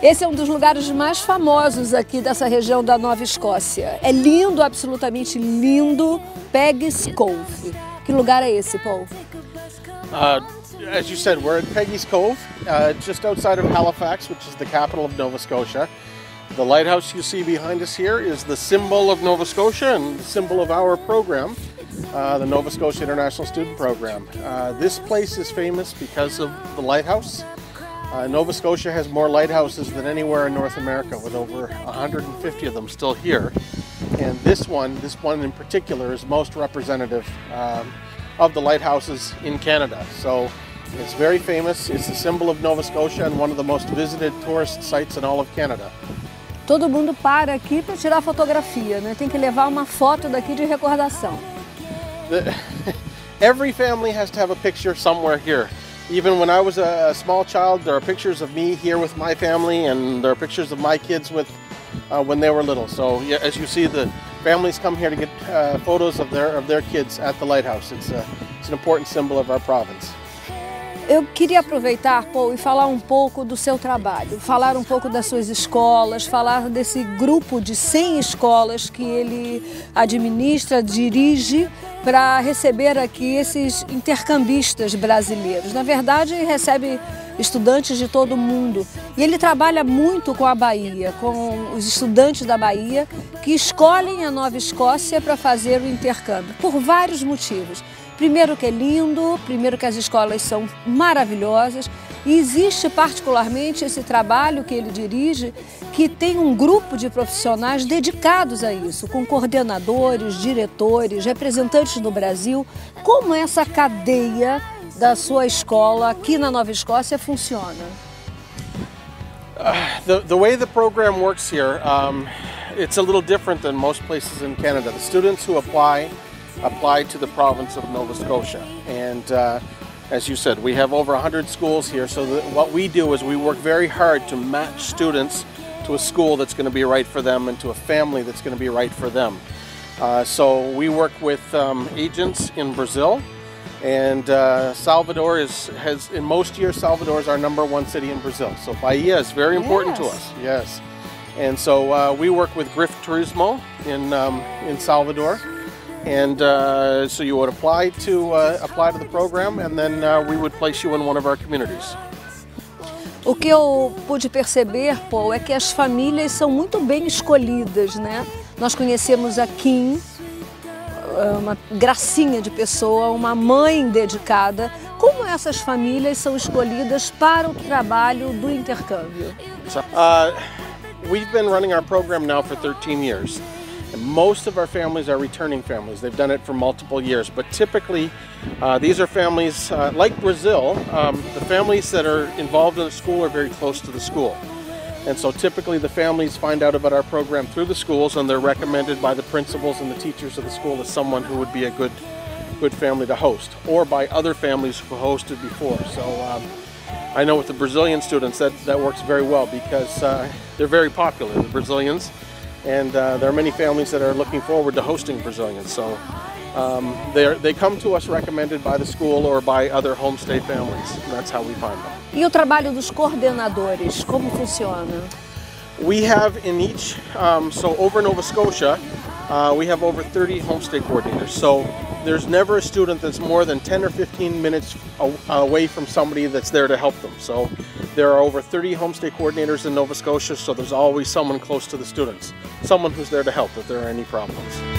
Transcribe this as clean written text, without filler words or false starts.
Esse é um dos lugares mais famosos aqui dessa região da Nova Escócia. É lindo, absolutamente lindo, Peggy's Cove. Que lugar é esse, Paul? As you said, we're at Peggy's Cove, just outside of Halifax, which is the capital of Nova Scotia. The lighthouse you see behind us here is the symbol of Nova Scotia and the symbol of our program, the Nova Scotia International Student Program. This place is famous because of the lighthouse. Nova Scotia has more lighthouses than anywhere in North America, with over 150 of them still here. And this one in particular, is most representative of the lighthouses in Canada. So it's very famous. It's the symbol of Nova Scotia and one of the most visited tourist sites in all of Canada. Todo mundo para aqui para tirar fotografia, né? Tem que levar uma foto daqui de recordação. Every family has to have a picture somewhere here. Even when I was a small child, there are pictures of me here with my family, and there are pictures of my kids with when they were little. So yeah, as you see, the families come here to get photos of their kids at the lighthouse. It's an important symbol of our province. Eu queria aproveitar, Paul, e falar um pouco do seu trabalho, falar um pouco das suas escolas, falar desse grupo de 100 escolas que ele administra, dirige, para receber aqui esses intercambistas brasileiros. Na verdade, recebe estudantes de todo o mundo. E ele trabalha muito com a Bahia, com os estudantes da Bahia que escolhem a Nova Escócia para fazer o intercâmbio, por vários motivos. Primeiro que é lindo, primeiro que as escolas são maravilhosas e existe particularmente esse trabalho que ele dirige, que tem um grupo de profissionais dedicados a isso, com coordenadores, diretores, representantes do Brasil. Como essa cadeia da sua escola aqui na Nova Escócia funciona? The way the program works here, it's a little different than most places in Canada. The students who apply to the province of Nova Scotia, and as you said, we have over 100 schools here, so what we do is we work very hard to match students to a school that's going to be right for them and to a family that's going to be right for them. So we work with agents in Brazil, and Salvador has in most years Salvador is our #1 city in Brazil, so Bahia is very important to us. Yes, and so we work with Griff Turismo in Salvador. And so you would apply to the program, and then we would place you in one of our communities. O que eu pude perceber, Paul, é que as famílias são muito bem escolhidas, né? Nós conhecemos a Kim, uma gracinha de pessoa, uma mãe dedicada. Como essas famílias são escolhidas para o trabalho do intercâmbio? We've been running our program now for 13 years. And most of our families are returning families. They've done it for multiple years, but typically these are families like Brazil. The families that are involved in the school are very close to the school. And so typically the families find out about our program through the schools, and they're recommended by the principals and the teachers of the school as someone who would be a good family to host, or by other families who hosted before. So I know with the Brazilian students that works very well, because they're very popular, the Brazilians. And there are many families that are looking forward to hosting Brazilians. So they come to us recommended by the school or by other homestay families. And that's how we find them. E o trabalho dos coordenadores, como funciona? We have in each, so over Nova Scotia, we have over 30 homestay coordinators. So there's never a student that's more than 10 or 15 minutes away from somebody that's there to help them. So there are over 30 homestay coordinators in Nova Scotia, so there's always someone close to the students, someone who's there to help if there are any problems.